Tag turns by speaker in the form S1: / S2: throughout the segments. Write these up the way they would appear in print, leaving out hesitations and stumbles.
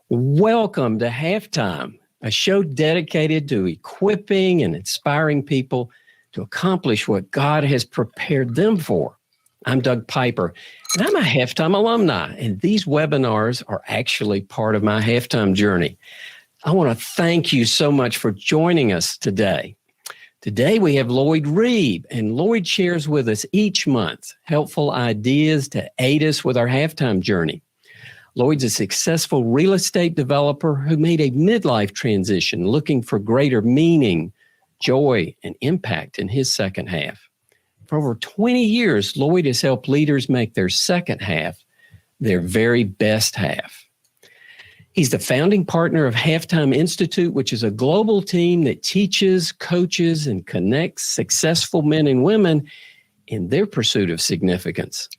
S1: Welcome to Halftime, a show dedicated to equipping and inspiring people to accomplish what God has prepared them for. I'm Doug Piper, and I'm a Halftime alumni, and these webinars are actually part of my Halftime journey. I want to thank you so much for joining us today. Today we have Lloyd Reeb, and Lloyd shares with us each month helpful ideas to aid us with our Halftime journey. Lloyd's a successful real estate developer who made a midlife transition looking for greater meaning, joy, and impact in his second half. For over 20 years, Lloyd has helped leaders make their second half their very best half. He's the founding partner of Halftime Institute, which is a global team that teaches, coaches, and connects successful men and women in their pursuit of significance.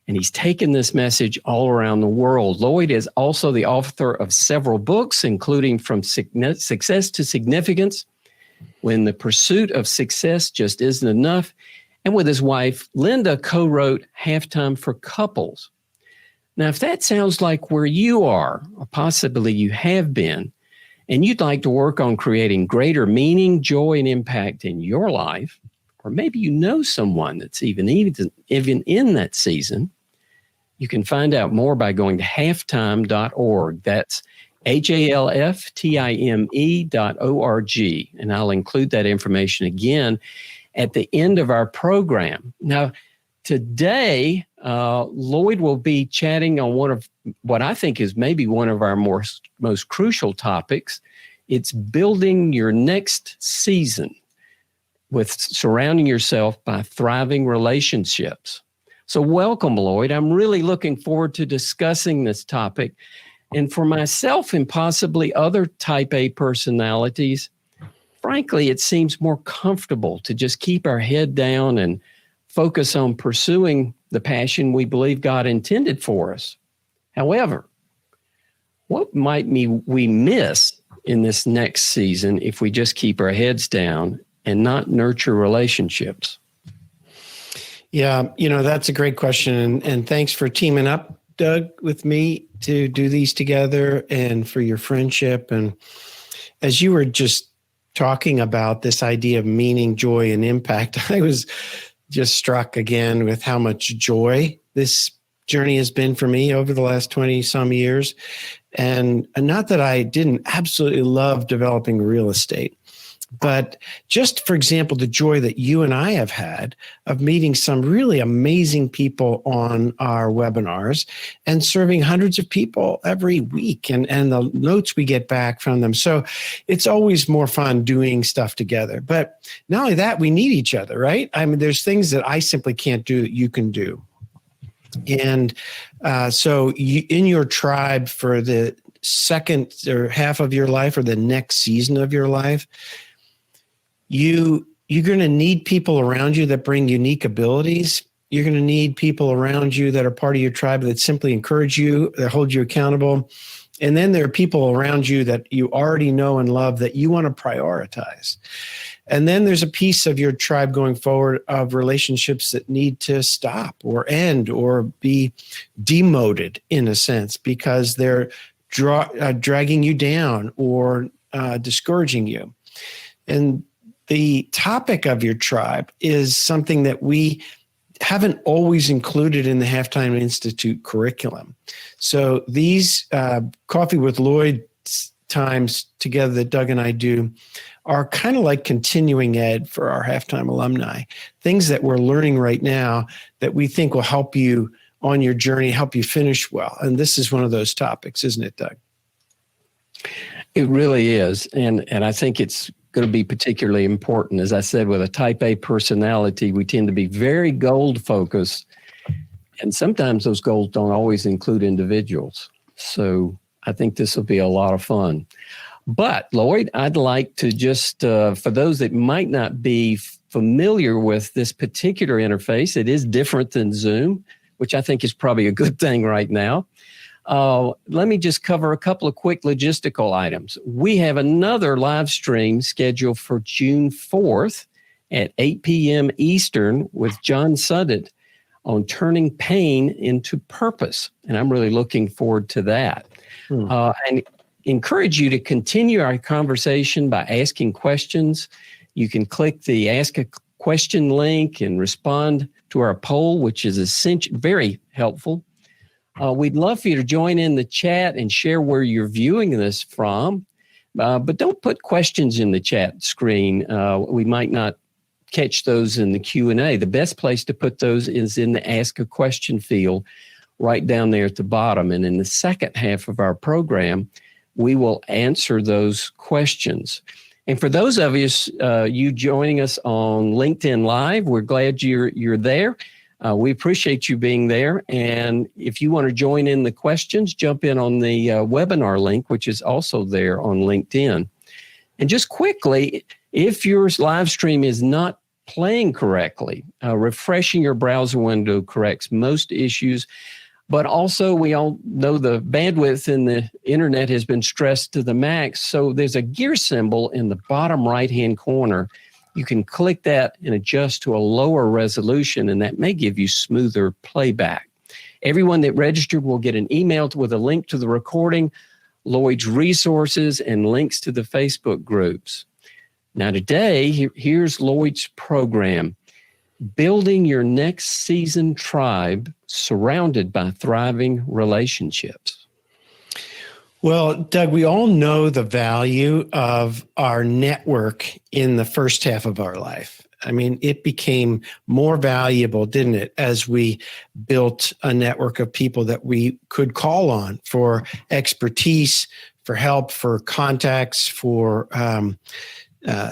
S1: And he's taken this message all around the world. Lloyd is also the author of several books, including From Success to Significance, When the Pursuit of Success Just Isn't Enough, and with his wife, Linda, co-wrote Halftime for Couples. Now, if that sounds like where you are, or possibly you have been, and you'd like to work on creating greater meaning, joy, and impact in your life, or maybe you know someone that's even in that season, you can find out more by going to halftime.org. That's halftime.org. And I'll include that information again at the end of our program. Now, today, Lloyd will be chatting on one of what I think is maybe one of our most crucial topics. It's building your next season with surrounding yourself by thriving relationships. So welcome, Lloyd. I'm really looking forward to discussing this topic. And for myself and possibly other type A personalities, frankly, it seems more comfortable to just keep our head down and focus on pursuing the passion we believe God intended for us. However, what might we miss in this next season if we just keep our heads down and not nurture relationships?
S2: Yeah, that's a great question. And thanks for teaming up, Doug, with me to do these together and for your friendship. And as you were just talking about this idea of meaning, joy, and impact, I was just struck again with how much joy this journey has been for me over the last 20 some years. And not that I didn't absolutely love developing real estate, but just, for example, the joy that you and I have had of meeting some really amazing people on our webinars and serving hundreds of people every week and the notes we get back from them. So it's always more fun doing stuff together. But not only that, we need each other, right? I mean, there's things that I simply can't do that you can do. And so in your tribe for the second or half of your life or the next season of your life, you're going to need people around you that bring unique abilities. You're going to need people around you that are part of your tribe that simply encourage you, that hold you accountable. And then there are people around you that you already know and love that you want to prioritize. And then there's a piece of your tribe going forward of relationships that need to stop or end or be demoted in a sense because they're dragging you down or discouraging you. And the topic of your tribe is something that we haven't always included in the Halftime Institute curriculum. So these Coffee with Lloyd times together that Doug and I do are kind of like continuing ed for our Halftime alumni, things that we're learning right now that we think will help you on your journey, help you finish well. And this is one of those topics, isn't it, Doug?
S1: It really is. And I think it's going to be particularly important. As I said, with a type A personality, we tend to be very goal focused. And sometimes those goals don't always include individuals. So I think this will be a lot of fun. But Lloyd, I'd like to just, for those that might not be familiar with this particular interface, it is different than Zoom, which I think is probably a good thing right now. Let me just cover a couple of quick logistical items. We have another live stream scheduled for June 4th at 8 p.m. Eastern with John Suddet on turning pain into purpose. And I'm really looking forward to that. And encourage you to continue our conversation by asking questions. You can click the Ask a Question link and respond to our poll, which is very helpful. We'd love for you to join in the chat and share where you're viewing this from. But don't put questions in the chat screen. We might not catch those in the Q&A. The best place to put those is in the Ask a Question field right down there at the bottom. And in the second half of our program, we will answer those questions. And for those of you joining us on LinkedIn Live, we're glad you're there. We appreciate you being there. And if you want to join in the questions, jump in on the webinar link, which is also there on LinkedIn. And just quickly, if your live stream is not playing correctly, refreshing your browser window corrects most issues. But also, we all know the bandwidth in the internet has been stressed to the max. So there's a gear symbol in the bottom right-hand corner. You can click that and adjust to a lower resolution, and that may give you smoother playback. Everyone that registered will get an email with a link to the recording, Lloyd's resources, and links to the Facebook groups. Now today, here's Lloyd's program, Building Your Next Season Tribe Surrounded by Thriving Relationships.
S2: Well, Doug, we all know the value of our network in the first half of our life. I mean, it became more valuable, didn't it, as we built a network of people that we could call on for expertise, for help, for contacts, for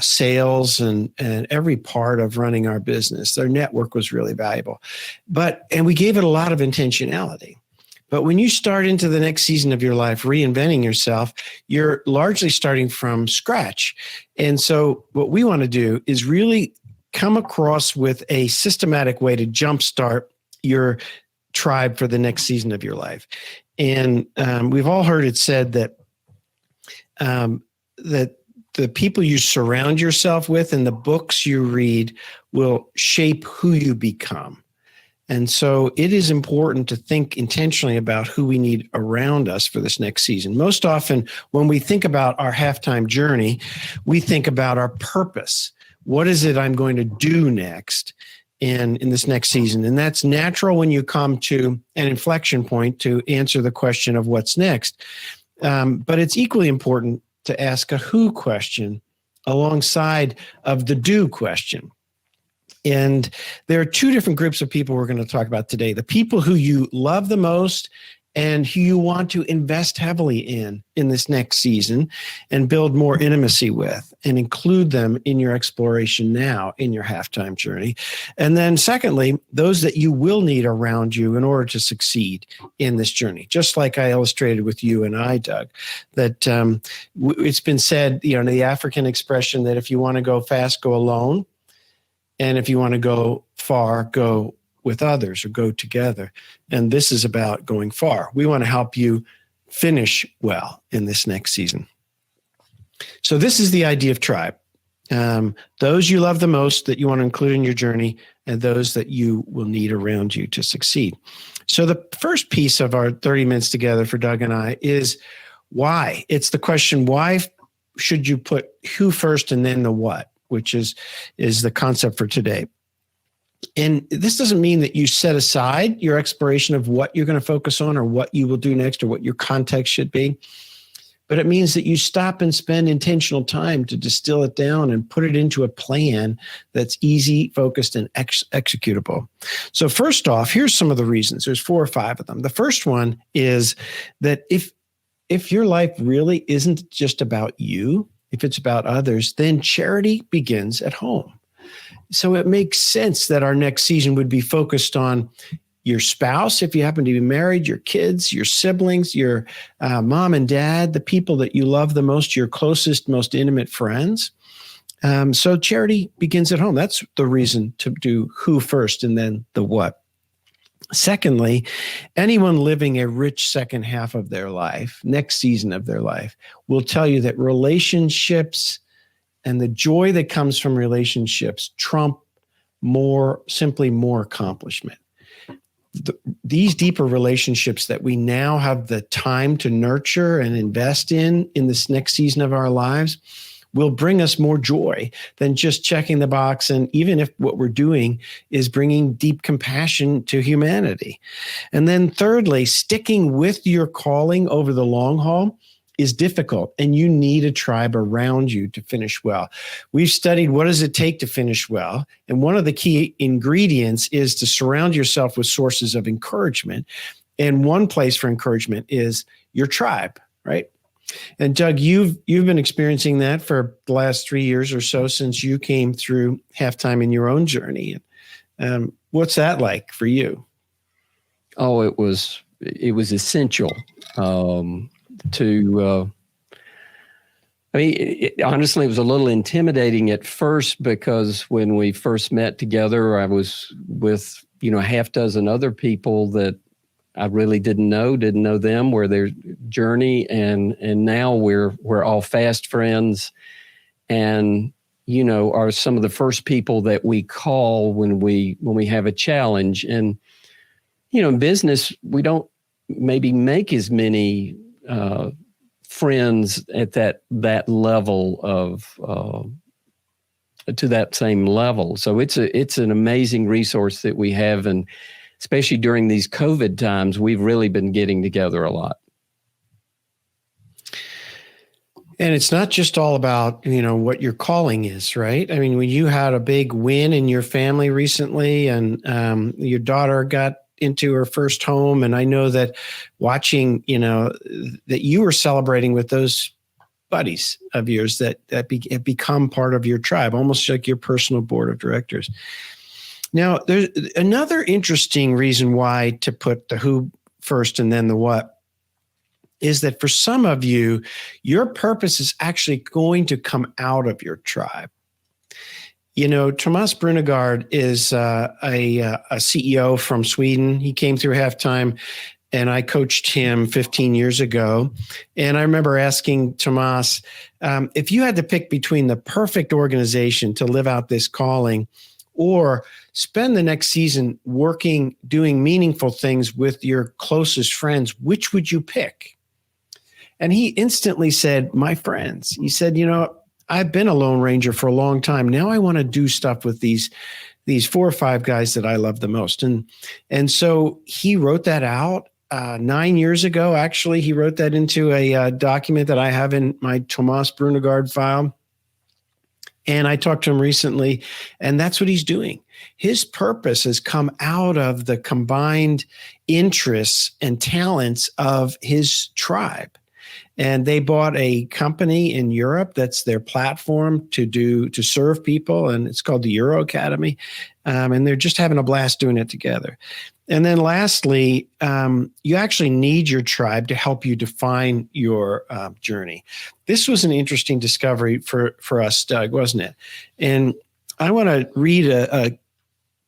S2: sales, and every part of running our business. Their network was really valuable. And we gave it a lot of intentionality. But when you start into the next season of your life, reinventing yourself, you're largely starting from scratch. And so what we want to do is really come across with a systematic way to jumpstart your tribe for the next season of your life. And we've all heard it said that the people you surround yourself with and the books you read will shape who you become. And so it is important to think intentionally about who we need around us for this next season. Most often, when we think about our halftime journey, we think about our purpose. What is it I'm going to do next in this next season? And that's natural when you come to an inflection point to answer the question of what's next. But it's equally important to ask a who question alongside of the do question. And there are two different groups of people we're going to talk about today. The people who you love the most and who you want to invest heavily in this next season and build more intimacy with and include them in your exploration now in your halftime journey. And then secondly, those that you will need around you in order to succeed in this journey. Just like I illustrated with you and I, Doug, that it's been said, the African expression that if you want to go fast, go alone. And if you want to go far, go with others or go together. And this is about going far. We want to help you finish well in this next season. So this is the idea of tribe. Those you love the most that you want to include in your journey and those that you will need around you to succeed. So the first piece of our 30 minutes together for Doug and I is why. It's the question, why should you put who first and then the what, which is the concept for today. And this doesn't mean that you set aside your exploration of what you're going to focus on or what you will do next or what your context should be. But it means that you stop and spend intentional time to distill it down and put it into a plan that's easy, focused, and executable. So first off, here's some of the reasons. There's 4 or 5 of them. The first one is that if your life really isn't just about you, if it's about others, then charity begins at home. So it makes sense that our next season would be focused on your spouse, if you happen to be married, your kids, your siblings, your mom and dad, the people that you love the most, your closest, most intimate friends. So charity begins at home. That's the reason to do who first and then the what. Secondly, anyone living a rich second half of their life, next season of their life, will tell you that relationships and the joy that comes from relationships trump more accomplishment. these deeper relationships that we now have the time to nurture and invest in this next season of our lives will bring us more joy than just checking the box. And even if what we're doing is bringing deep compassion to humanity. And then thirdly, sticking with your calling over the long haul is difficult, and you need a tribe around you to finish well. We've studied what does it take to finish well, and one of the key ingredients is to surround yourself with sources of encouragement. And one place for encouragement is your tribe, right? And Doug, you've been experiencing that for the last 3 years or so since you came through Halftime in your own journey. What's that like for you?
S1: Oh, it was essential to. Honestly, it was a little intimidating at first because when we first met together, I was with a half dozen other people that I really didn't know them, where their journey, and now we're all fast friends, and are some of the first people that we call when we have a challenge. And in business, we don't maybe make as many friends at that level of to that same level. So it's an amazing resource that we have, and especially during these COVID times, we've really been getting together a lot.
S2: And it's not just all about, what your calling is, right? I mean, when you had a big win in your family recently, and your daughter got into her first home, and I know that watching, that you were celebrating with those buddies of yours that have become part of your tribe, almost like your personal board of directors. Now, there's another interesting reason why to put the who first and then the what is that for some of you, your purpose is actually going to come out of your tribe. Tomas Brunegard is a CEO from Sweden. He came through Halftime, and I coached him 15 years ago. And I remember asking Tomas, if you had to pick between the perfect organization to live out this calling or spend the next season doing meaningful things with your closest friends, which would you pick? And he instantly said, my friends. He said, I've been a Lone Ranger for a long time. Now I want to do stuff with these 4 or 5 guys that I love the most. And so he wrote that out 9 years ago. Actually, he wrote that into a document that I have in my Tomas Brunegard file. And I talked to him recently, and that's what he's doing. His purpose has come out of the combined interests and talents of his tribe. And they bought a company in Europe that's their platform to serve people, and it's called the Euro Academy. And they're just having a blast doing it together. And then lastly, you actually need your tribe to help you define your journey. This was an interesting discovery for us, Doug, wasn't it? And I want to read a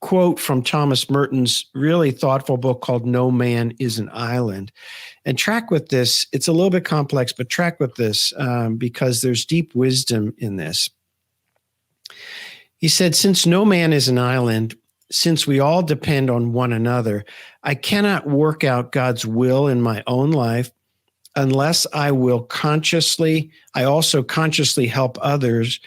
S2: quote from Thomas Merton's really thoughtful book called No Man is an Island. And track with this. It's a little bit complex, but track with this because there's deep wisdom in this. He said, since no man is an island, since we all depend on one another, I cannot work out God's will in my own life unless I also consciously help others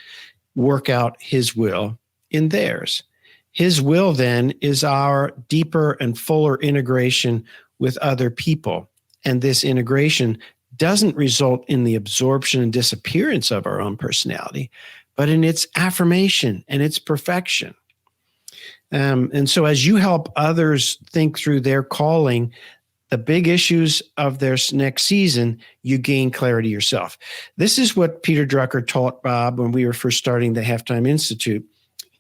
S2: work out his will in theirs. His will then is our deeper and fuller integration with other people. And this integration doesn't result in the absorption and disappearance of our own personality, but in its affirmation and its perfection. And so as you help others think through their calling, the big issues of their next season, you gain clarity yourself. This is what Peter Drucker taught Bob when we were first starting the Halftime Institute.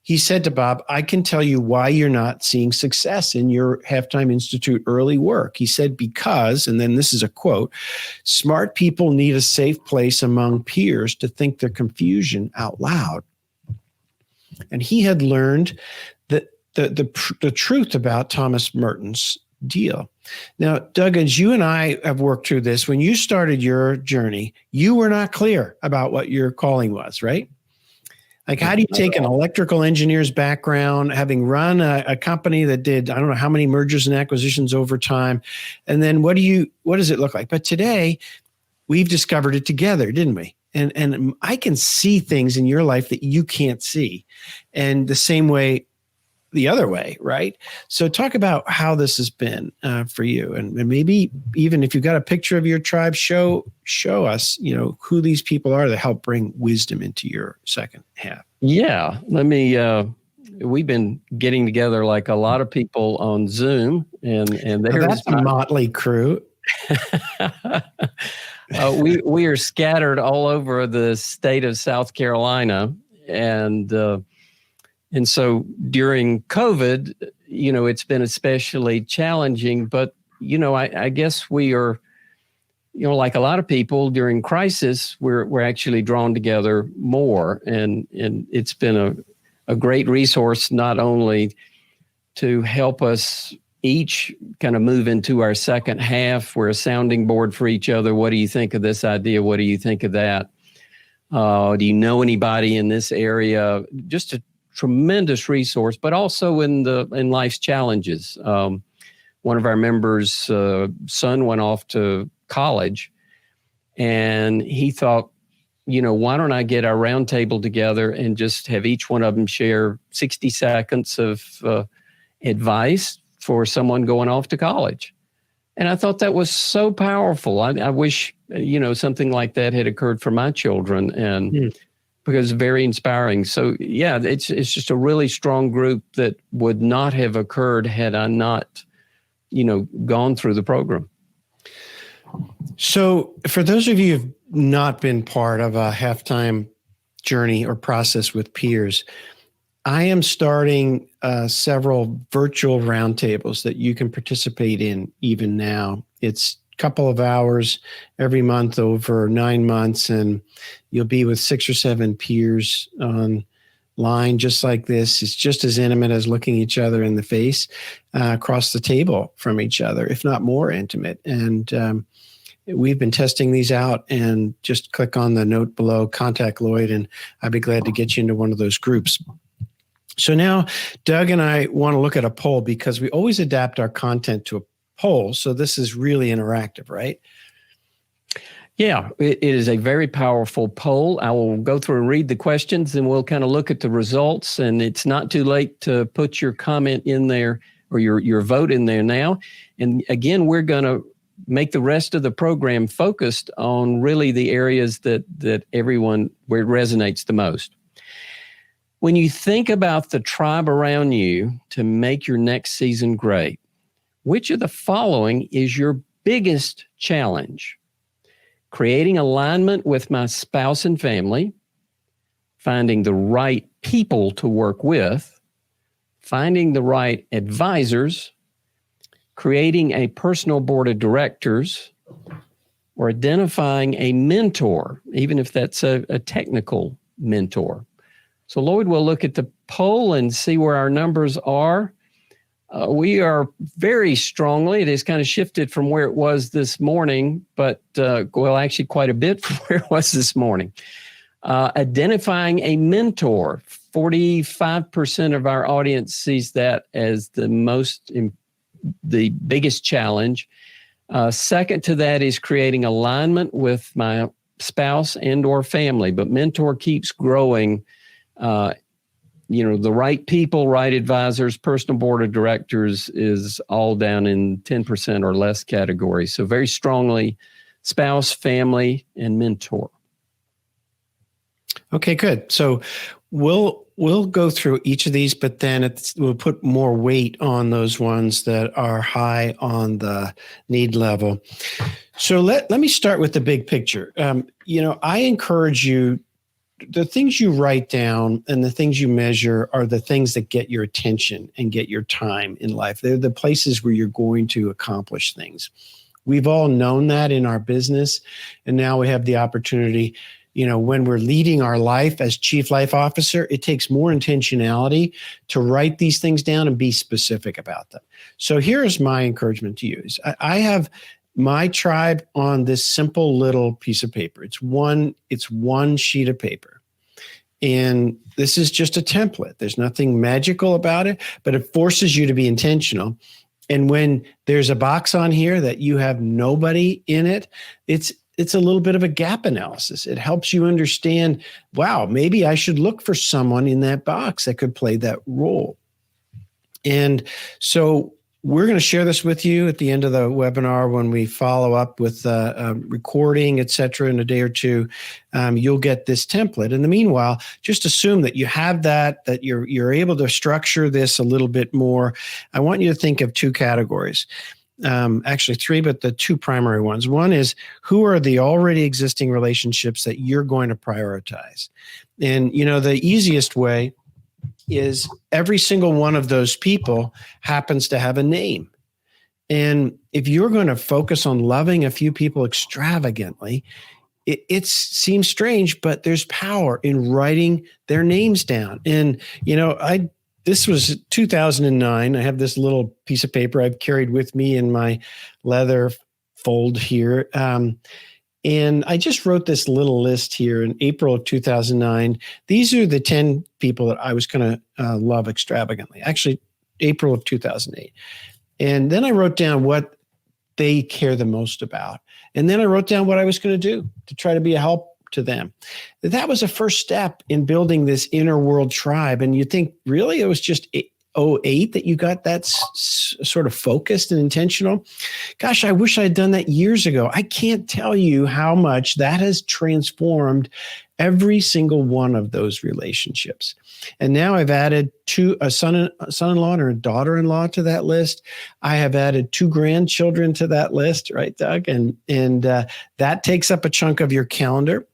S2: He said to Bob, I can tell you why you're not seeing success in your Halftime Institute early work. He said, because, and then this is a quote, smart people need a safe place among peers to think their confusion out loud. And he had learned that the truth about Thomas Merton's deal. Now, Doug, as you and I have worked through this, when you started your journey, you were not clear about what your calling was, right? Like, how do you take an electrical engineer's background, having run a company that did, I don't know how many mergers and acquisitions over time, and then what does it look like? But today, we've discovered it together, didn't we? And I can see things in your life that you can't see, and the same way, the other way, right? So talk about how this has been for you, and maybe even if you've got a picture of your tribe, show us, who these people are that help bring wisdom into your second half.
S1: Yeah, we've been getting together like a lot of people on Zoom, and
S2: that's a motley crew.
S1: We are scattered all over the state of South Carolina, and so during COVID, it's been especially challenging. But I guess we are, like a lot of people during crisis, we're actually drawn together more, and it's been a great resource not only to help us each kind of move into our second half. We're a sounding board for each other. What do you think of this idea? What do you think of that? Do you know anybody in this area? Just a tremendous resource, but also in life's challenges. One of our members' son went off to college, and he thought, why don't I get our roundtable together and just have each one of them share 60 seconds of advice for someone going off to college. And I thought that was so powerful. I wish, something like that had occurred for my children, and because it's very inspiring. So yeah, it's just a really strong group that would not have occurred had I not, gone through the program.
S2: So for those of you who've not been part of a halftime journey or process with peers, I am starting several virtual roundtables that you can participate in even now. It's a couple of hours every month over 9 months, and you'll be with 6 or 7 peers online just like this. It's just as intimate as looking each other in the face across the table from each other, if not more intimate. And we've been testing these out, and just click on the note below, contact Lloyd, and I'd be glad to get you into one of those groups. So now Doug and I want to look at a poll, because we always adapt our content to a poll. So this is really interactive, right?
S1: Yeah, it is a very powerful poll. I will go through and read the questions, and we'll kind of look at the results. And it's not too late to put your comment in there, or your vote in there now. And again, we're going to make the rest of the program focused on really the areas that everyone, where it resonates the most. When you think about the tribe around you to make your next season great, which of the following is your biggest challenge? Creating alignment with my spouse and family, finding the right people to work with, finding the right advisors, creating a personal board of directors, or identifying a mentor, even if that's a technical mentor. So Lloyd will look at the poll and see where our numbers are. We are very strongly, it has kind of shifted from where it was this morning, but actually quite a bit from where it was this morning. Identifying a mentor, 45% of our audience sees that as the biggest challenge. Second to that is creating alignment with my spouse and or family, but mentor keeps growing. The right people, right advisors, personal board of directors is all down in 10% or less category. So very strongly spouse, family, and mentor.
S2: Okay, good. So we'll go through each of these, but then we'll put more weight on those ones that are high on the need level. So let me start with the big picture. I encourage you, the things you write down and the things you measure are the things that get your attention and get your time in life. They're the places where you're going to accomplish things. We've all known that in our business, and now we have the opportunity. When we're leading our life as chief life officer, it takes more intentionality to write these things down and be specific about them. So here's my encouragement to you. I have my tribe on this simple little piece of paper. It's one sheet of paper. And this is just a template. There's nothing magical about it, but it forces you to be intentional. And when there's a box on here that you have nobody in it, it's a little bit of a gap analysis. It helps you understand, wow, maybe I should look for someone in that box that could play that role. And so we're going to share this with you at the end of the webinar when we follow up with recording, et cetera, in a day or two. You'll get this template. In the meanwhile, just assume that you have that you're able to structure this a little bit more. I want you to think of two categories. Actually three, but the two primary ones. One is, who are the already existing relationships that you're going to prioritize? And, the easiest way is every single one of those people happens to have a name. And if you're going to focus on loving a few people extravagantly, it seems strange, but there's power in writing their names down. And, this was 2009. I have this little piece of paper I've carried with me in my leather fold here. And I just wrote this little list here in April of 2009. These are the 10 people that I was going to love extravagantly. Actually, April of 2008. And then I wrote down what they care the most about. And then I wrote down what I was going to do to try to be a help to them. That was a first step in building this inner world tribe. And you think, really, it was just 2008 that you got that sort of focused and intentional? Gosh, I wish I had done that years ago. I can't tell you how much that has transformed every single one of those relationships. And now I've added a son-in-law and a daughter-in-law to that list. I have added 2 grandchildren to that list, right, Doug? And that takes up a chunk of your calendar.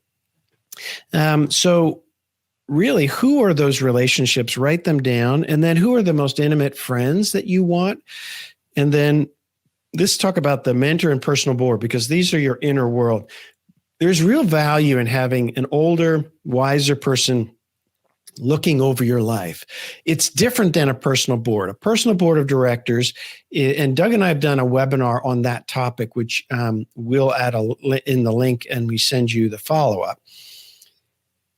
S2: So really, who are those relationships? Write them down. And then who are the most intimate friends that you want? And then let's talk about the mentor and personal board, because these are your inner world. There's real value in having an older, wiser person looking over your life. It's different than a personal board. A personal board of directors, and Doug and I have done a webinar on that topic, which we'll add in the link and we send you the follow-up.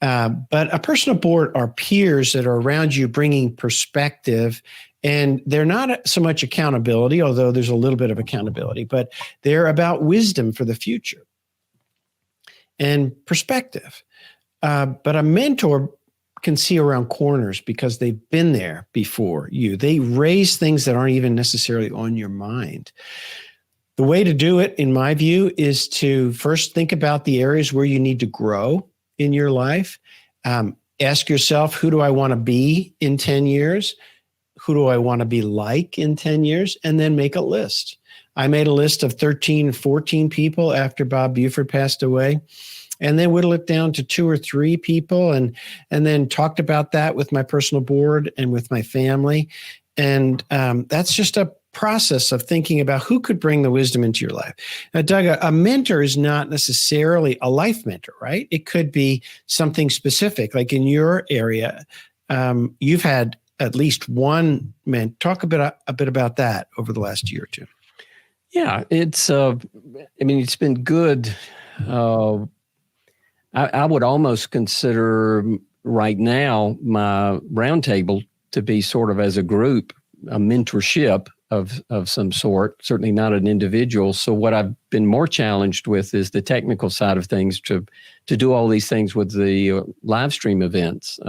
S2: But a personal board are peers that are around you bringing perspective, and they're not so much accountability, although there's a little bit of accountability, but they're about wisdom for the future and perspective. But a mentor can see around corners because they've been there before you. They raise things that aren't even necessarily on your mind. The way to do it, in my view, is to first think about the areas where you need to grow in your life. Ask yourself, who do I want to be in 10 years? Who do I want to be like in 10 years? And then make a list. I made a list of 13, 14 people after Bob Buford passed away, and then whittle it down to 2 or 3 people, and then talked about that with my personal board and with my family. And that's just a process of thinking about who could bring the wisdom into your life. Now, Doug, a mentor is not necessarily a life mentor, right? It could be something specific, like in your area. You've had at least one mentor. Talk a bit about that over the last year or two.
S1: Yeah, it's been good. I would almost consider right now my roundtable to be sort of, as a group, a mentorship of some sort, certainly not an individual. So what I've been more challenged with is the technical side of things, to do all these things with the live stream events.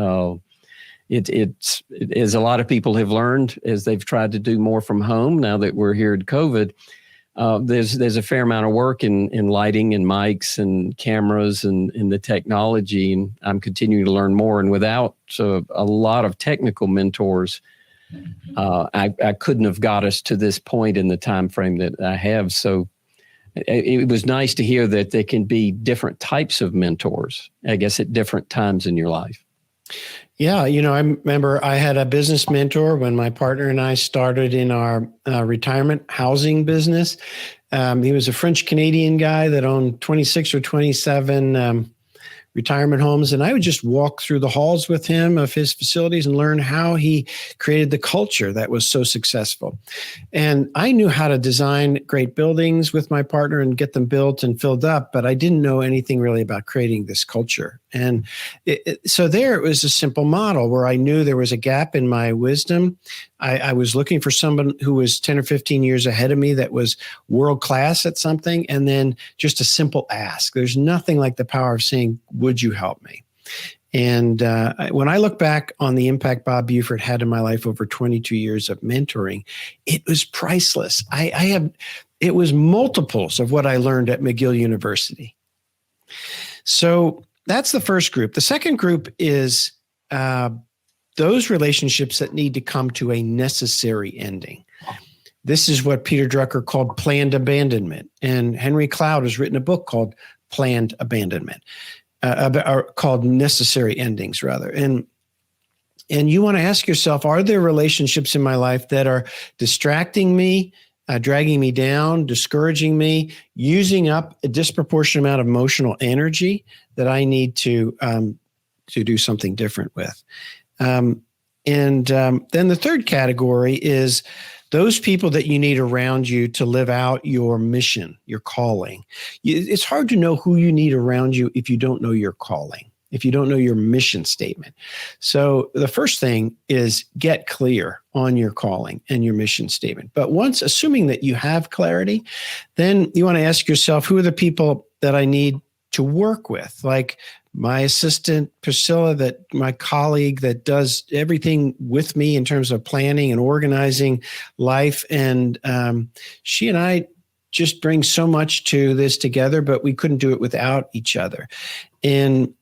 S1: It's as a lot of people have learned as they've tried to do more from home now that we're here at COVID. There's a fair amount of work in lighting and mics and cameras and the technology, and I'm continuing to learn more. And without a lot of technical mentors, I couldn't have got us to this point in the time frame that I have. So it was nice to hear that there can be different types of mentors, I guess, at different times in your life.
S2: Yeah, I remember I had a business mentor when my partner and I started in our retirement housing business. He was a French-Canadian guy that owned 26 or 27 retirement homes. And I would just walk through the halls with him of his facilities and learn how he created the culture that was so successful. And I knew how to design great buildings with my partner and get them built and filled up, but I didn't know anything really about creating this culture. And so there it was a simple model where I knew there was a gap in my wisdom. I was looking for someone who was 10 or 15 years ahead of me that was world class at something, and then just a simple ask. There's nothing like the power of saying, would you help me? And when I look back on the impact Bob Buford had in my life over 22 years of mentoring, it was priceless. It was multiples of what I learned at McGill University. So that's the first group. The second group is those relationships that need to come to a necessary ending. This is what Peter Drucker called planned abandonment. And Henry Cloud has written a book called Planned Abandonment, or called Necessary Endings, rather. And you want to ask yourself, are there relationships in my life that are distracting me, dragging me down, discouraging me, using up a disproportionate amount of emotional energy that I need to do something different with? Then the third category is those people that you need around you to live out your mission, your calling. It's hard to know who you need around you if you don't know your calling, if you don't know your mission statement. So the first thing is get clear on your calling and your mission statement. But once, assuming that you have clarity, then you want to ask yourself, who are the people that I need to work with? Like my assistant, Priscilla, my colleague that does everything with me in terms of planning and organizing life. And she and I just bring so much to this together, but we couldn't do it without each other. And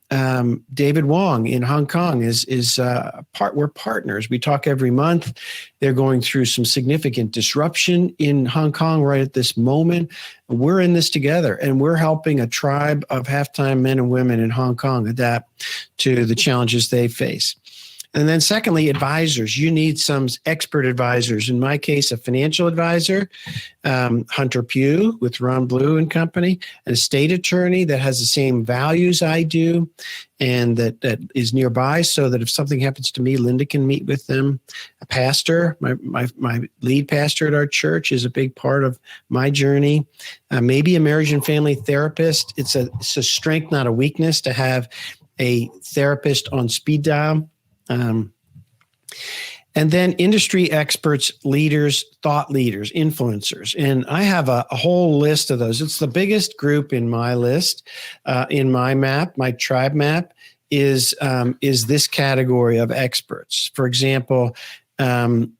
S2: David Wong in Hong Kong we're partners. We talk every month. They're going through some significant disruption in Hong Kong right at this moment. We're in this together, and we're helping a tribe of half-time men and women in Hong Kong adapt to the challenges they face. And then secondly, advisors. You need some expert advisors. In my case, a financial advisor, Hunter Pugh with Ron Blue and Company, an estate attorney that has the same values I do and that is nearby so that if something happens to me, Linda can meet with them. A pastor, my lead pastor at our church is a big part of my journey. Maybe a marriage and family therapist. It's a strength, not a weakness, to have a therapist on speed dial. And then industry experts, leaders, thought leaders, influencers. And I have a whole list of those. It's the biggest group in my list, in my map. My tribe map is this category of experts. For example, Tom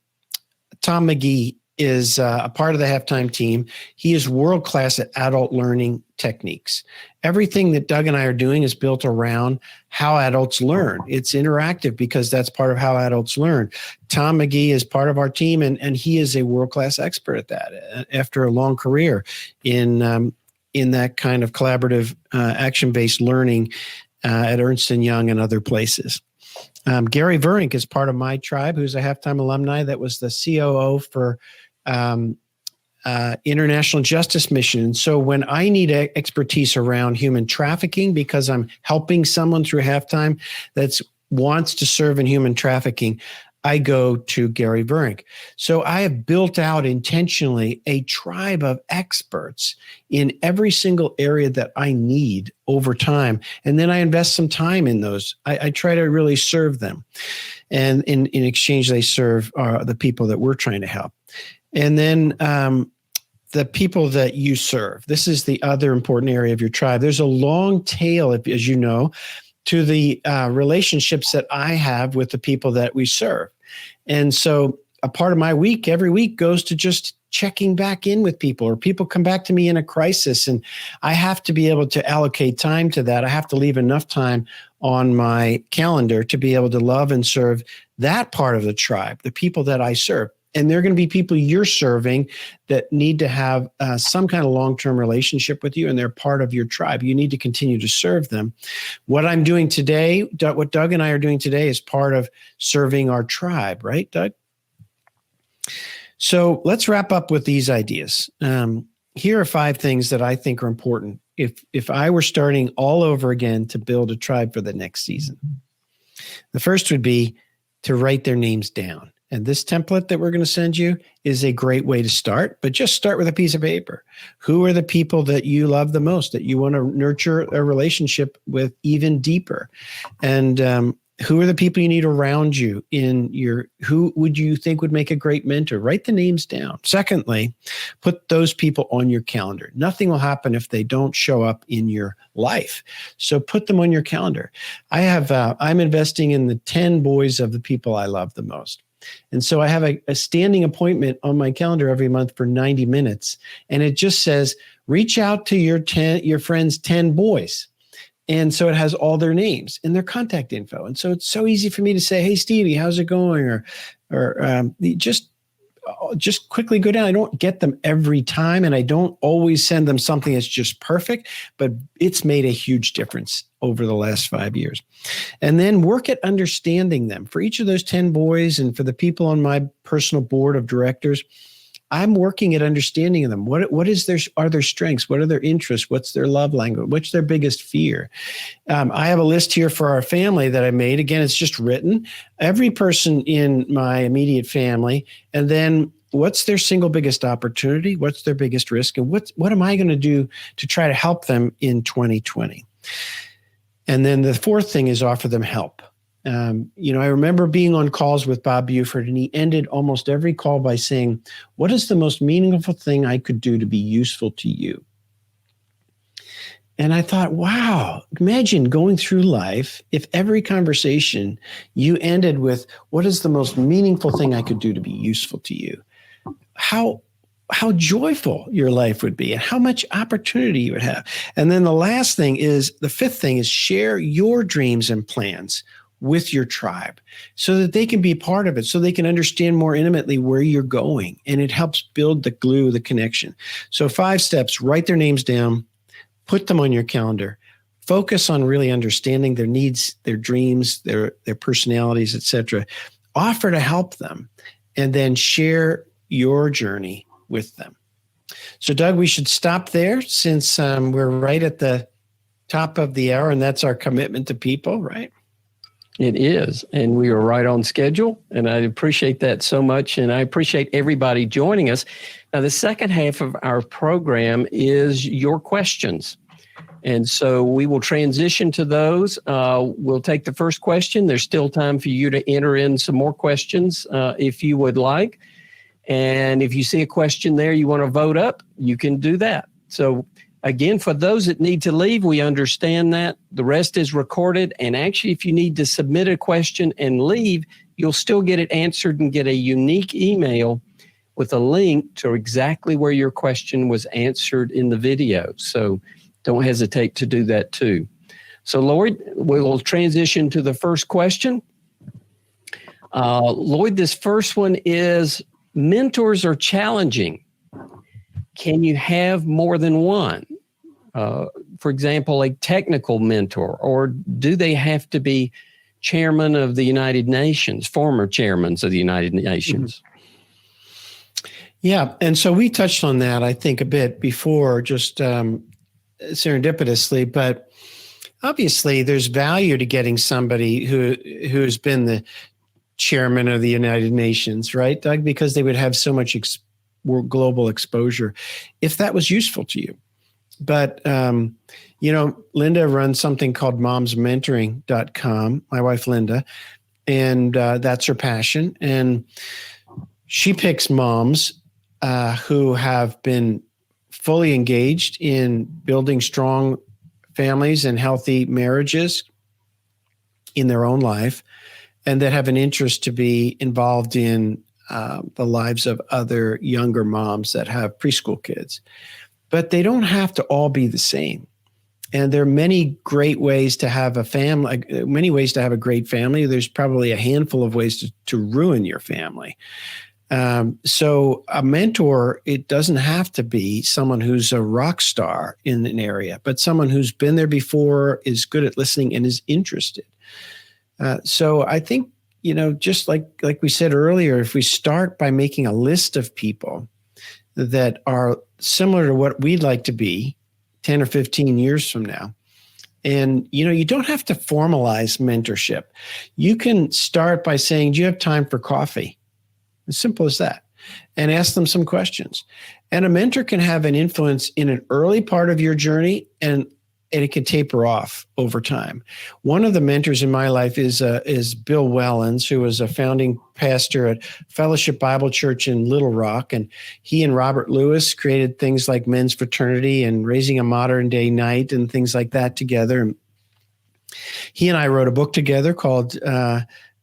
S2: McGee is a part of the halftime team. He is world-class at adult learning techniques. Everything that Doug and I are doing is built around how adults learn. It's interactive because that's part of how adults learn. Tom McGee is part of our team, and he is a world-class expert at that after a long career in that kind of collaborative, action-based learning at Ernst & Young and other places. Gary Verink is part of my tribe, who's a halftime alumni that was the COO for International Justice Mission. And so when I need expertise around human trafficking, because I'm helping someone through halftime that wants to serve in human trafficking, I go to Gary Verink. So I have built out intentionally a tribe of experts in every single area that I need over time. And then I invest some time in those. I try to really serve them. And in exchange, they serve the people that we're trying to help. And then the people that you serve. This is the other important area of your tribe. There's a long tail, as you know, to the relationships that I have with the people that we serve. And so a part of my week, every week, goes to just checking back in with people, or people come back to me in a crisis, and I have to be able to allocate time to that. I have to leave enough time on my calendar to be able to love and serve that part of the tribe, the people that I serve. And they're going to be people you're serving that need to have some kind of long-term relationship with you, and they're part of your tribe. You need to continue to serve them. What I'm doing today, what Doug and I are doing today, is part of serving our tribe, right, Doug? So let's wrap up with these ideas. Here are 5 things that I think are important if I were starting all over again to build a tribe for the next season. The first would be to write their names down. And this template that we're going to send you is a great way to start, but just start with a piece of paper. Who are the people that you love the most, that you want to nurture a relationship with even deeper? And who are the people you need around you who would you think would make a great mentor? Write the names down. Secondly, put those people on your calendar. Nothing will happen if they don't show up in your life. So put them on your calendar. I'm investing in the 10 boys of the people I love the most. And so I have a standing appointment on my calendar every month for 90 minutes. And it just says, reach out to your friends' 10 boys. And so it has all their names and their contact info. And so it's so easy for me to say, hey, Stevie, how's it going? Or just quickly go down. I don't get them every time, and I don't always send them something that's just perfect, but it's made a huge difference over the last 5 years. And then work at understanding them. For each of those 10 boys and for the people on my personal board of directors, I'm working at understanding them. What are their strengths? What are their interests? What's their love language? What's their biggest fear? I have a list here for our family that I made. Again, it's just written. Every person in my immediate family, and then what's their single biggest opportunity? What's their biggest risk? And what am I going to do to try to help them in 2020? And then the fourth thing is offer them help. I remember being on calls with Bob Buford, and he ended almost every call by saying, what is the most meaningful thing I could do to be useful to you? And I thought, wow, imagine going through life if every conversation you ended with, what is the most meaningful thing I could do to be useful to you? How joyful your life would be and how much opportunity you would have. And then the fifth thing is share your dreams and plans with your tribe so that they can be part of it, so they can understand more intimately where you're going. And it helps build the glue, the connection. So 5 steps: write their names down, put them on your calendar, focus on really understanding their needs, their dreams, their personalities, etc. Offer to help them, and then share your journey with them. So Doug, we should stop there since we're right at the top of the hour, and that's our commitment to people, right?
S1: It is. And we are right on schedule. And I appreciate that so much. And I appreciate everybody joining us. Now, the second half of our program is your questions. And so we will transition to those. We'll take the first question. There's still time for you to enter in some more questions if you would like. And if you see a question there you want to vote up, you can do that. So again, for those that need to leave, we understand that. The rest is recorded. And actually, if you need to submit a question and leave, you'll still get it answered and get a unique email with a link to exactly where your question was answered in the video. So don't hesitate to do that too. So Lloyd, we'll transition to the first question. Lloyd, this first one is, mentors are challenging. Can you have more than one? For example, a technical mentor, or do they have to be chairman of the United Nations, former chairmen of the United Nations?
S2: Yeah. And so we touched on that, I think, a bit before, just serendipitously, but obviously there's value to getting somebody who's been the chairman of the United Nations, right, Doug? Because they would have so much global exposure if that was useful to you. But, Linda runs something called momsmentoring.com, my wife, Linda, and that's her passion. And she picks moms who have been fully engaged in building strong families and healthy marriages in their own life, and that have an interest to be involved in the lives of other younger moms that have preschool kids. But they don't have to all be the same. And there are many great ways to have a family, many ways to have a great family. There's probably a handful of ways to ruin your family. So a mentor, it doesn't have to be someone who's a rock star in an area, but someone who's been there before, is good at listening, and is interested. So I think, just like we said earlier, if we start by making a list of people that are similar to what we'd like to be 10 or 15 years from now. And, you don't have to formalize mentorship. You can start by saying, do you have time for coffee? As simple as that. And ask them some questions. And a mentor can have an influence in an early part of your journey, and it can taper off over time. One of the mentors in my life is Bill Wellens, who was a founding pastor at Fellowship Bible Church in Little Rock. And he and Robert Lewis created things like Men's Fraternity and Raising a Modern Day Knight and things like that together. And he and I wrote a book together called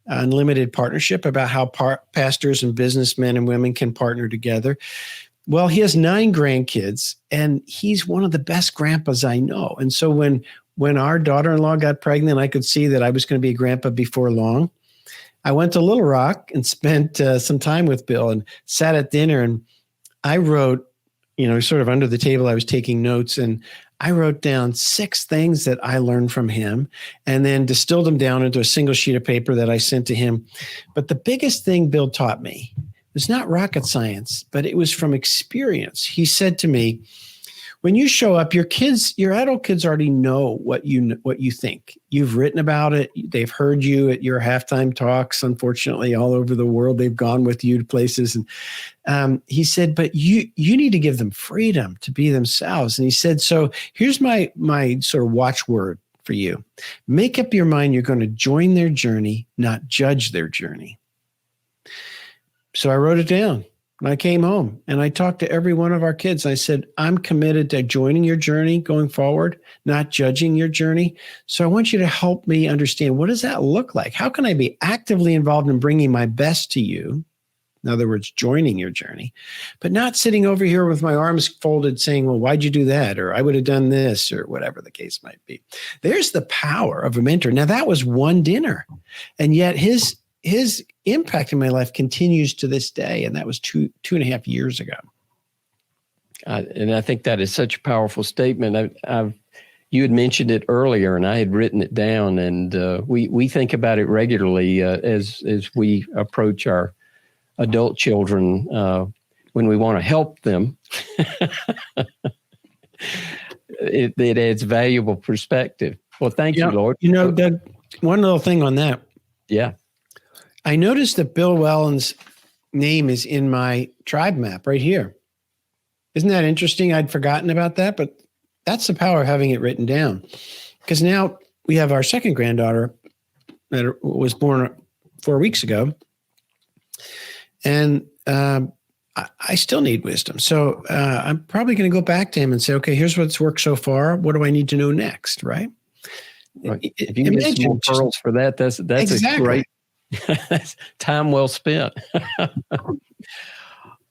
S2: Unlimited Partnership, about how pastors and businessmen and women can partner together. Well, he has 9 grandkids, and he's one of the best grandpas I know. And so when our daughter-in-law got pregnant, I could see that I was going to be a grandpa before long. I went to Little Rock and spent some time with Bill and sat at dinner, and I wrote, sort of under the table, I was taking notes, and I wrote down 6 things that I learned from him and then distilled them down into a single sheet of paper that I sent to him. But the biggest thing Bill taught me was not rocket science, but it was from experience. He said to me, when you show up, your adult kids already know what you think. You've written about it. They've heard you at your halftime talks, unfortunately, all over the world. They've gone with you to places. And he said, but you need to give them freedom to be themselves. And he said, so here's my sort of watchword for you. Make up your mind you're going to join their journey, not judge their journey. So I wrote it down. And I came home and I talked to every one of our kids. I said, I'm committed to joining your journey going forward, not judging your journey. So I want you to help me understand, what does that look like? How can I be actively involved in bringing my best to you? In other words, joining your journey, but not sitting over here with my arms folded saying, well, why'd you do that? Or I would have done this, or whatever the case might be. There's the power of a mentor. Now, that was one dinner, and yet his impact in my life continues to this day. And that was two and a half years ago.
S1: And I think that is such a powerful statement. You had mentioned it earlier, and I had written it down. And we think about it regularly as we approach our adult children when we want to help them. It adds valuable perspective. Well, thank you, Lord.
S2: Doug, one little thing on that.
S1: Yeah.
S2: I noticed that Bill Wellens' name is in my tribe map right here. Isn't that interesting? I'd forgotten about that, but that's the power of having it written down. Because now we have our second granddaughter that was born 4 weeks ago. And I still need wisdom. So I'm probably going to go back to him and say, okay, here's what's worked so far. What do I need to know next, right?
S1: If you get some more pearls for that, that's exactly. A great time well spent.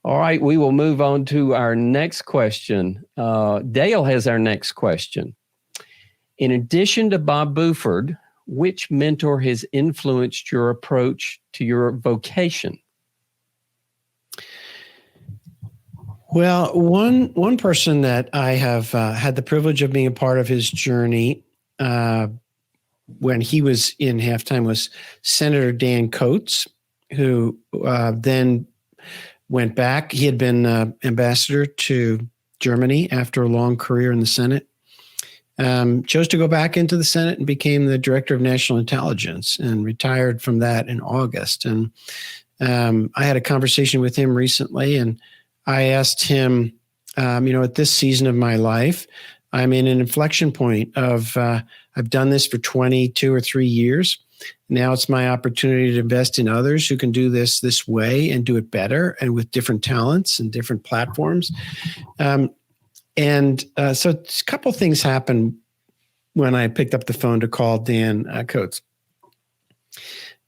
S1: All right, we will move on to our next question. Dale has our next question. In addition to Bob Buford, which mentor has influenced your approach to your vocation?
S2: Well, one person that I have had the privilege of being a part of his journey when he was in halftime was Senator Dan Coates, who then went back. He had been ambassador to Germany after a long career in the Senate, chose to go back into the Senate and became the director of national intelligence and retired from that in August. And I had a conversation with him recently, and I asked him, at this season of my life, I'm in an inflection point of I've done this for 22 or 3 years. Now it's my opportunity to invest in others who can do this way and do it better and with different talents and different platforms. So a couple things happened when I picked up the phone to call Dan Coates.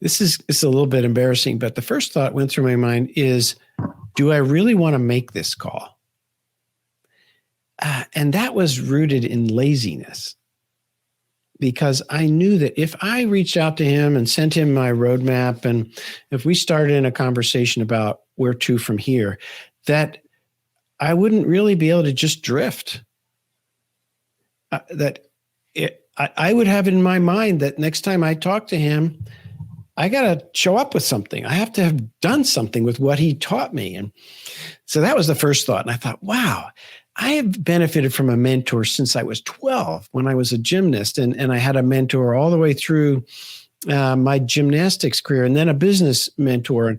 S2: This is a little bit embarrassing, but the first thought went through my mind is, do I really want to make this call? And that was rooted in laziness, because I knew that if I reached out to him and sent him my roadmap, and if we started in a conversation about where to from here, that I wouldn't really be able to just drift. I would have in my mind that next time I talk to him, I got to show up with something. I have to have done something with what he taught me. And so that was the first thought. And I thought, wow, I have benefited from a mentor since I was 12 when I was a gymnast, and I had a mentor all the way through my gymnastics career, and then a business mentor.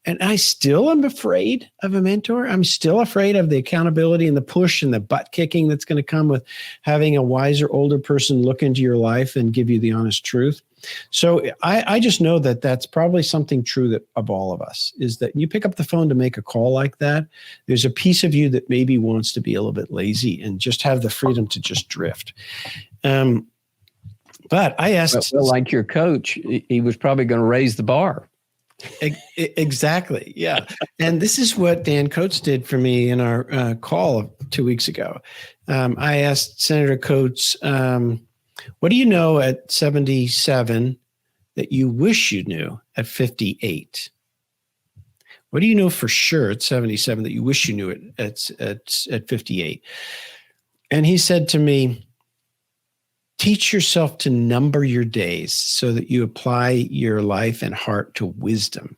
S2: And I still am afraid of a mentor. I'm still afraid of the accountability and the push and the butt kicking that's going to come with having a wiser, older person look into your life and give you the honest truth. So I just know that that's probably something true that of all of us, is that you pick up the phone to make a call like that, there's a piece of you that maybe wants to be a little bit lazy and just have the freedom to just drift. But I asked,
S1: well, like your coach, he was probably going to raise the bar.
S2: Exactly. Yeah. And this is what Dan Coates did for me in our call 2 weeks ago. I asked Senator Coates, what do you know at 77 that you wish you knew at 58? What do you know for sure at 77 that you wish you knew at 58? And he said to me, teach yourself to number your days so that you apply your life and heart to wisdom.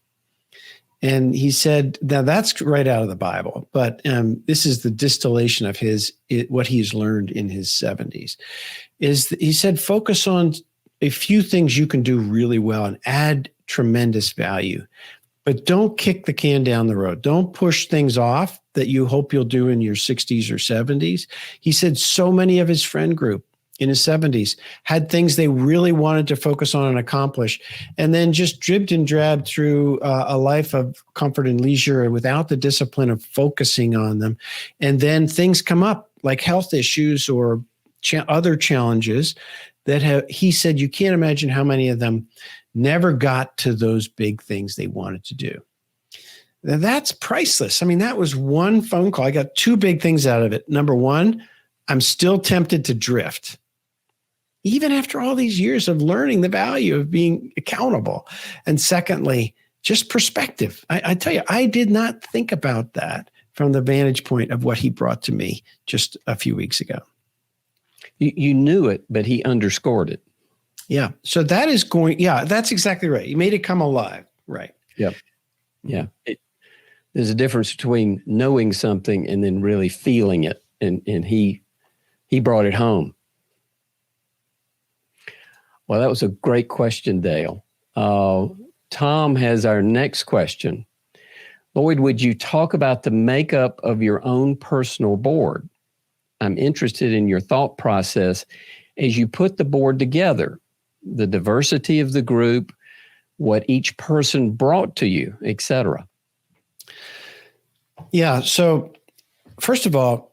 S2: And he said, now that's right out of the Bible, but this is the distillation of what he's learned in his 70s. He said, focus on a few things you can do really well and add tremendous value, but don't kick the can down the road. Don't push things off that you hope you'll do in your 60s or 70s. He said so many of his friend group in his 70s had things they really wanted to focus on and accomplish, and then just dribbed and drabbed through a life of comfort and leisure without the discipline of focusing on them. And then things come up like health issues or other challenges that he said, you can't imagine how many of them never got to those big things they wanted to do. Now, that's priceless. I mean, that was one phone call. I got two big things out of it. Number one, I'm still tempted to drift, even after all these years of learning the value of being accountable. And secondly, just perspective. I tell you, I did not think about that from the vantage point of what he brought to me just a few weeks ago.
S1: You knew it, but he underscored it.
S2: Yeah. So that is that's exactly right. He made it come alive. Right.
S1: Yep. Yeah. There's a difference between knowing something and then really feeling it. And he brought it home. Well, that was a great question, Dale. Tom has our next question. Lloyd, would you talk about the makeup of your own personal board? I'm interested in your thought process as you put the board together, the diversity of the group, what each person brought to you, et cetera.
S2: Yeah. So first of all,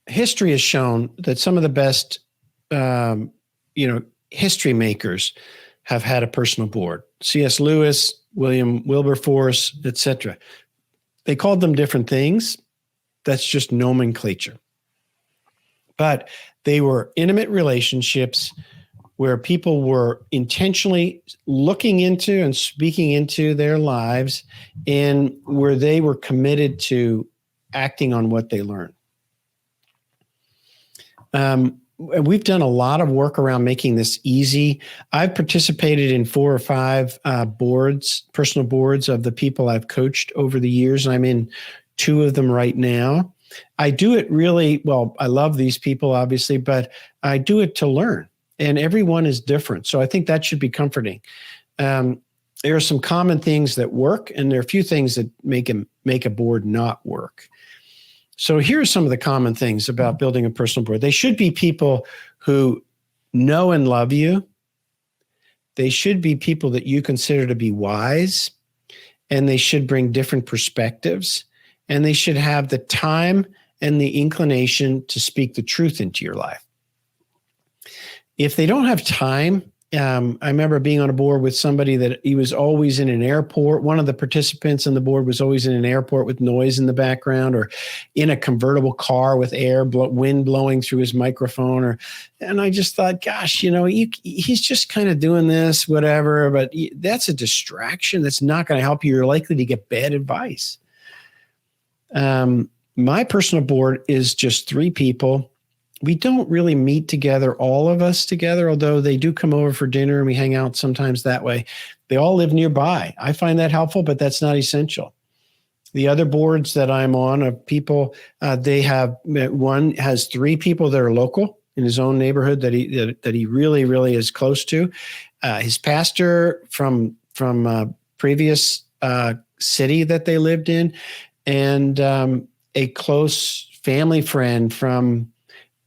S2: history has shown that some of the best, history makers have had a personal board. C.S. Lewis, William Wilberforce, et cetera. They called them different things. That's just nomenclature. But they were intimate relationships where people were intentionally looking into and speaking into their lives, and where they were committed to acting on what they learned. We've done a lot of work around making this easy. I've participated in 4 or 5 personal boards of the people I've coached over the years, and I'm in 2 of them right now. I do it really well. I love these people, obviously, but I do it to learn, and everyone is different. So I think that should be comforting. There are some common things that work, and there are a few things that make a board not work. So here are some of the common things about building a personal board. They should be people who know and love you. They should be people that you consider to be wise, and they should bring different perspectives, and they should have the time and the inclination to speak the truth into your life. If they don't have time, I remember being on a board with somebody that he was always in an airport. One of the participants on the board was always in an airport with noise in the background, or in a convertible car with wind blowing through his microphone. And I just thought, gosh, he's just kind of doing this, whatever, but that's a distraction. That's not going to help you. You're likely to get bad advice. My personal board is just 3 people. We don't really meet together, all of us together, although they do come over for dinner and we hang out sometimes that way. They all live nearby. I find that helpful, but that's not essential. The other boards that I'm on of people, they have, one has 3 people that are local in his own neighborhood that he really, really is close to. His pastor from previous city that they lived in, and a close family friend from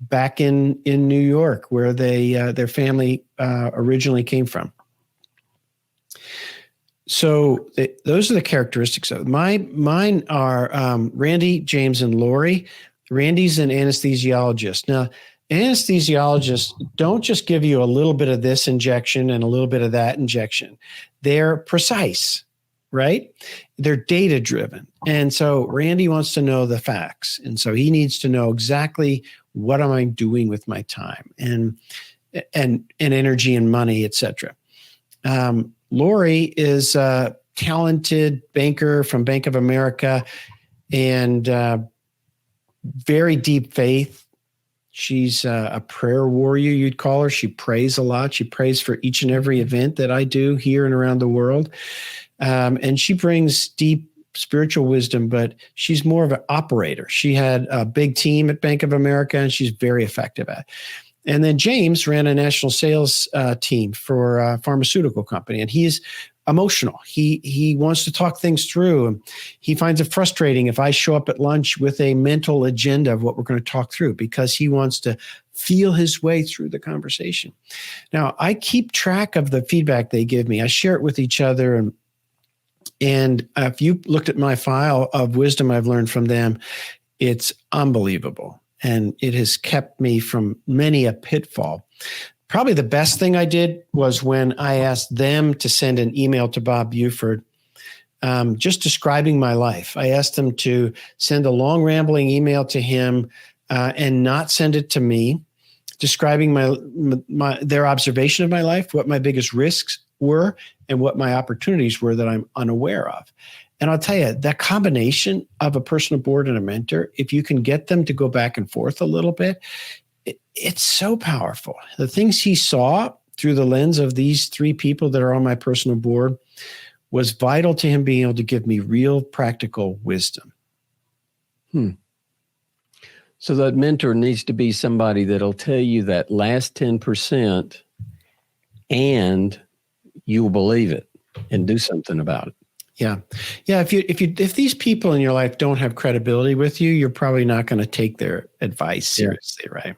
S2: back in New York, where their family originally came from. So those are the characteristics of mine are Randy, James, and Lori. Randy's an anesthesiologist. Now, anesthesiologists don't just give you a little bit of this injection and a little bit of that injection. They're precise, right? They're data driven. And so Randy wants to know the facts. And so he needs to know exactly what am I doing with my time and energy and money, et cetera. Lori is a talented banker from Bank of America and very deep faith. She's a prayer warrior, you'd call her. She prays a lot. She prays for each and every event that I do here and around the world. And she brings deep spiritual wisdom, but she's more of an operator. She had a big team at Bank of America, and she's very effective at it. And then James ran a national sales team for a pharmaceutical company, and he's emotional. He wants to talk things through. He finds it frustrating if I show up at lunch with a mental agenda of what we're going to talk through, because he wants to feel his way through the conversation. Now, I keep track of the feedback they give me. I share it with each other. And if you looked at my file of wisdom I've learned from them, it's unbelievable. And it has kept me from many a pitfall. Probably the best thing I did was when I asked them to send an email to Bob Buford, just describing my life. I asked them to send a long rambling email to him and not send it to me, describing their observation of my life, what my biggest risks were, and what my opportunities were that I'm unaware of. And I'll tell you, that combination of a personal board and a mentor, if you can get them to go back and forth a little bit, it's so powerful. The things he saw through the lens of these 3 people that are on my personal board was vital to him being able to give me real practical wisdom.
S1: So that mentor needs to be somebody that'll tell you that last 10%, and you will believe it and do something about it.
S2: Yeah. If these people in your life don't have credibility with you, you're probably not going to take their advice seriously, right?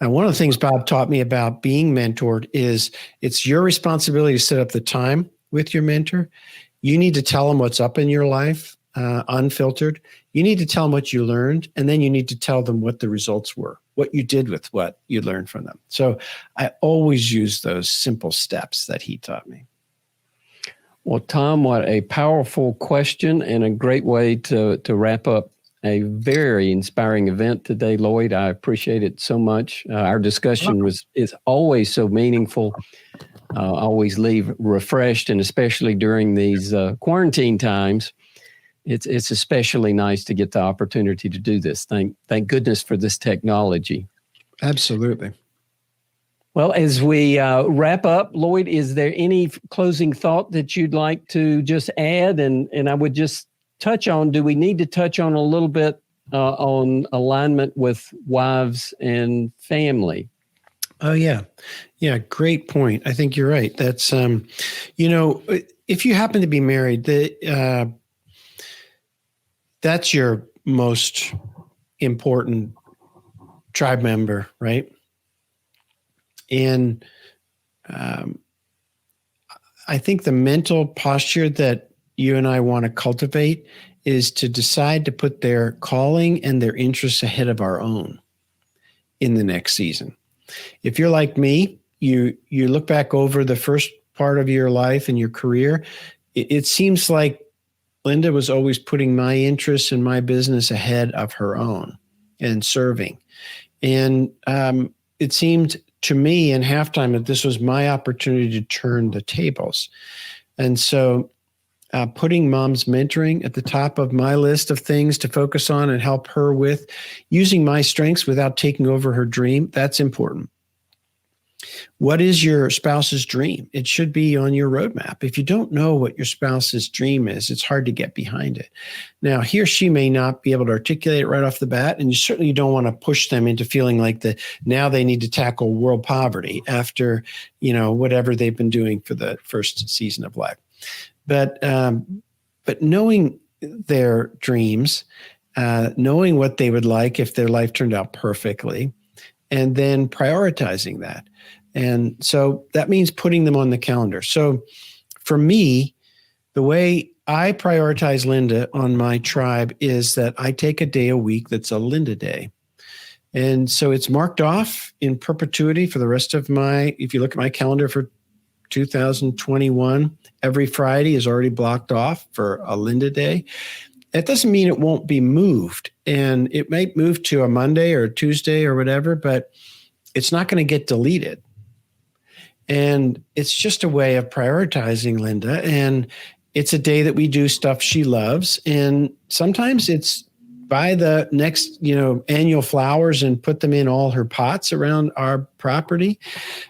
S2: And one of the things Bob taught me about being mentored is it's your responsibility to set up the time with your mentor. You need to tell them what's up in your life, unfiltered. You need to tell them what you learned, and then you need to tell them what the results were, what you did with what you learned from them. So I always use those simple steps that he taught me.
S1: Well, Tom, what a powerful question and a great way to wrap up a very inspiring event today, Lloyd. I appreciate it so much. Our discussion is always so meaningful. Always leave refreshed, and especially during these quarantine times, it's especially nice to get the opportunity to do this. Thank goodness for this technology.
S2: Absolutely.
S1: Well, as we wrap up, Lloyd, is there any closing thought that you'd like to just add? And I would just touch on, do we need to touch on a little bit on alignment with wives and family?
S2: Oh, yeah. Yeah, great point. I think you're right. That's, if you happen to be married, that's your most important tribe member, right? And I think the mental posture that you and I want to cultivate is to decide to put their calling and their interests ahead of our own in the next season. If you're like me, you look back over the first part of your life and your career, it seems like Linda was always putting my interests and my business ahead of her own and serving. And it seemed to me in halftime that this was my opportunity to turn the tables. And so putting mom's mentoring at the top of my list of things to focus on and help her with, using my strengths without taking over her dream, that's important. What is your spouse's dream? It should be on your roadmap. If you don't know what your spouse's dream is, it's hard to get behind it. Now, he or she may not be able to articulate it right off the bat, and you certainly don't want to push them into feeling like now they need to tackle world poverty after, whatever they've been doing for the first season of life. But knowing their dreams, knowing what they would like if their life turned out perfectly, and then prioritizing that. And so that means putting them on the calendar. So for me, the way I prioritize Linda on my tribe is that I take a day a week that's a Linda day. And so it's marked off in perpetuity for the rest of if you look at my calendar for 2021, every Friday is already blocked off for a Linda day. That doesn't mean it won't be moved. And it might move to a Monday or a Tuesday or whatever, but it's not going to get deleted. And it's just a way of prioritizing Linda. And it's a day that we do stuff she loves. And sometimes it's buy the next, annual flowers and put them in all her pots around our property.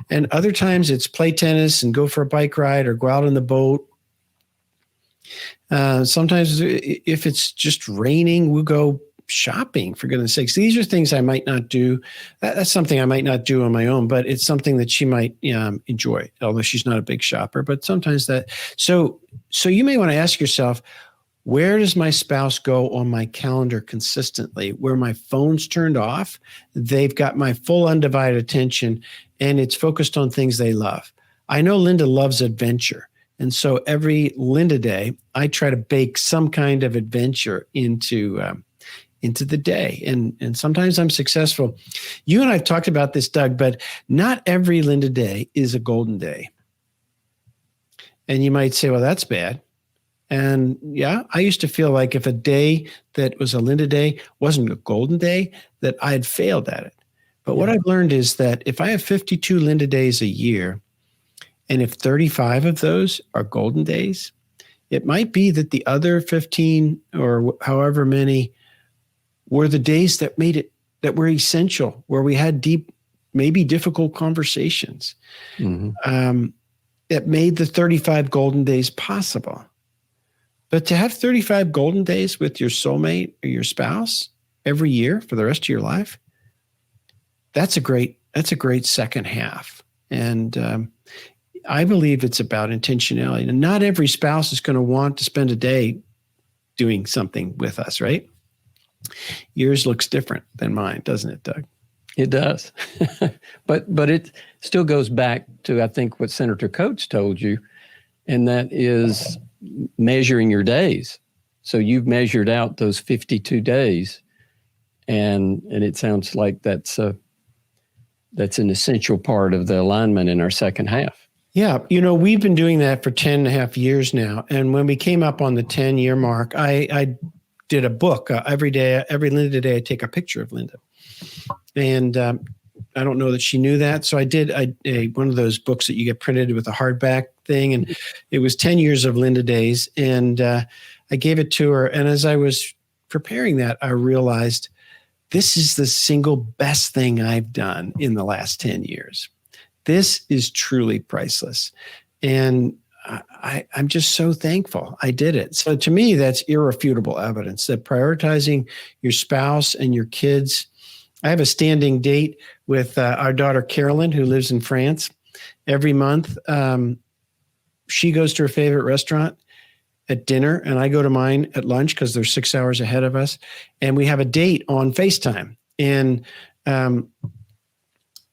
S2: And other times it's play tennis and go for a bike ride or go out on the boat. Sometimes if it's just raining, we'll go shopping, for goodness sakes. These are things I might not do. That's something I might not do on my own, but it's something that she might enjoy, although she's not a big shopper. But sometimes that. So you may want to ask yourself, where does my spouse go on my calendar consistently? Where my phone's turned off, they've got my full undivided attention, and it's focused on things they love. I know Linda loves adventure. And so every Linda day, I try to bake some kind of adventure into the day. And sometimes I'm successful. You and I have talked about this, Doug, but not every Linda day is a golden day. And you might say, well, that's bad. And yeah, I used to feel like if a day that was a Linda day wasn't a golden day, that I had failed at it. But what I've learned is that if I have 52 Linda days a year, and if 35 of those are golden days, it might be that the other 15 or however many were the days that were essential, where we had deep, maybe difficult conversations that made the 35 golden days possible. But to have 35 golden days with your soulmate or your spouse every year for the rest of your life, that's a great second half. And I believe it's about intentionality. And not every spouse is going to want to spend a day doing something with us, right? Yours looks different than mine, doesn't it, Doug?
S1: It does. but it still goes back to, I think, what Senator Coates told you, and that is measuring your days. So you've measured out those 52 days, and it sounds like that's an essential part of the alignment in our second half.
S2: Yeah. We've been doing that for 10 and a half years now. And when we came up on the 10-year mark, I did a book. Every Linda day, I take a picture of Linda. And I don't know that she knew that. So I did one of those books that you get printed with a hardback thing. And it was 10 years of Linda days. And I gave it to her. And as I was preparing that, I realized this is the single best thing I've done in the last 10 years. This is truly priceless. And I'm just so thankful I did it. So to me, that's irrefutable evidence that prioritizing your spouse and your kids. I have a standing date with our daughter, Carolyn, who lives in France. Every month, she goes to her favorite restaurant at dinner, and I go to mine at lunch because they're 6 hours ahead of us. And we have a date on FaceTime. And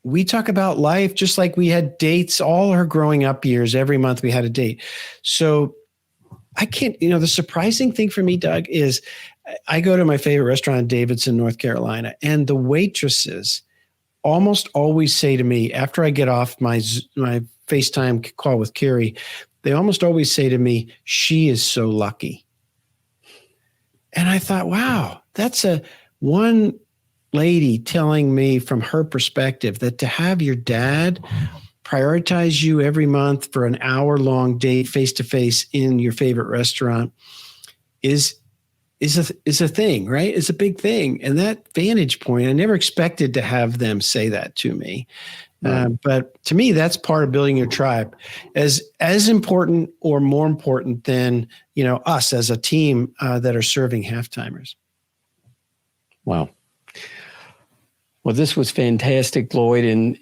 S2: we talk about life just like we had dates all her growing up years. Every month we had a date. So I can't, the surprising thing for me, Doug, is I go to my favorite restaurant in Davidson, North Carolina, and the waitresses almost always say to me after I get off my FaceTime call with Carrie, they almost always say to me, she is so lucky. And I thought, wow, that's one lady telling me from her perspective that to have your dad prioritize you every month for an hour-long date face-to-face in your favorite restaurant is is a thing, right? It's a big thing. And that vantage point, I never expected to have them say that to me.
S1: Right.
S2: But to me, that's part of building your tribe, as important or more important than, us as a team that are serving half-timers.
S1: Wow. Well, this was fantastic, Lloyd, and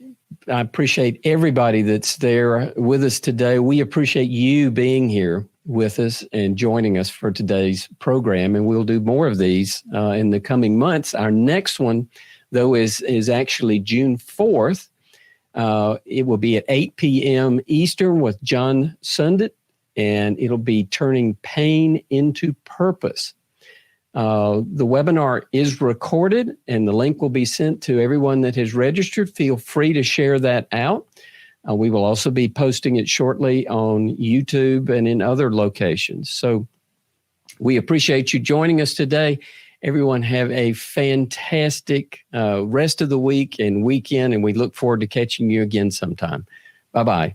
S1: I appreciate everybody that's there with us today. We appreciate you being here with us and joining us for today's program, and we'll do more of these in the coming months. Our next one, though, is actually June 4th. It will be at 8 p.m. Eastern with John Sundit, and it'll be Turning Pain into Purpose. The webinar is recorded, and the link will be sent to everyone that has registered. Feel free to share that out. We will also be posting it shortly on YouTube and in other locations. So we appreciate you joining us today. Everyone have a fantastic rest of the week and weekend, and we look forward to catching you again sometime. Bye-bye.